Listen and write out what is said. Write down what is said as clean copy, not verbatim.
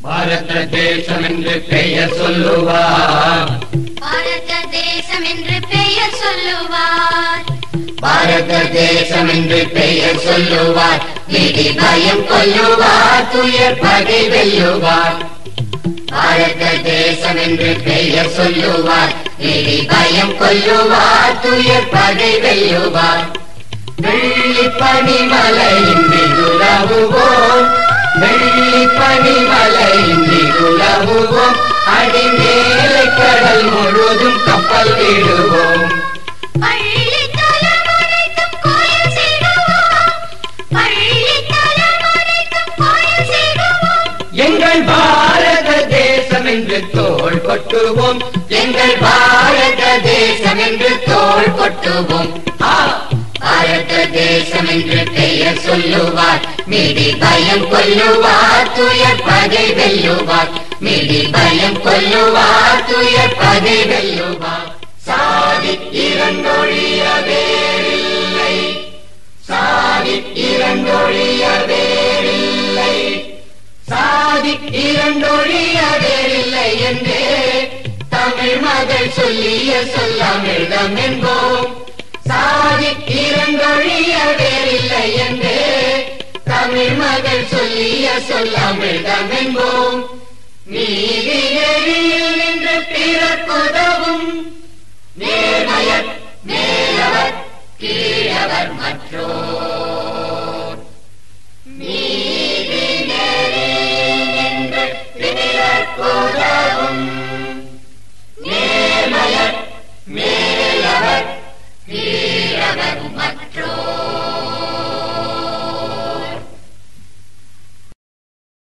பாரத தேசம் என்று பெயர் சொல்லுவார். பாரத தேசம் என்று பெயர் சொல்லுவார். பாரத தேசம் என்று பெயர் சொல்லுவார். விதி பயம் கொல்லுவார். துயர் பகை வெல்லுவார். பாரத தேசம் என்று பெயர் சொல்லுவார். விதி பயம் கொல்லுவார். துயர் பகை வெல்லுவார். வெள்ளி பனிமலையின் உலவுவோம். வெள்ளி பனிமலையின் உலவுவோம். அடிமேலை கடல் முழுதும் கப்பல் விடுவோம். எங்கள் பாரத தேசம் என்று தோள் கொட்டுவோம். எங்கள் பாரத தேசம் என்று தோள் கொட்டுவோம். பாரத தேசம் என்று பெயர் சொல்லுவார். மிடி பயம் கொல்லுவார். துயர் பகை வெல்லுவார். மிடி பயம் கொல்லுவார். துயர் பகை வெல்லுவார். சாதி இரண்டொழிய வேறில்லை. சாதி இரண்டொழிய வேறில்லை. சாதி இரண்டொழிய வேறில்லை என்றே தமிழ் மகள் சொல்லிய சொல்லாமிழ்தம் என்போம். சாதி இரண்டொழிய வேறில்லை என்றே தமிழ் மகள் சொல்லிய சொல்லாமிழ்தம் என்போம். நீதி நெறியில் நின்று பிறக்குதவும்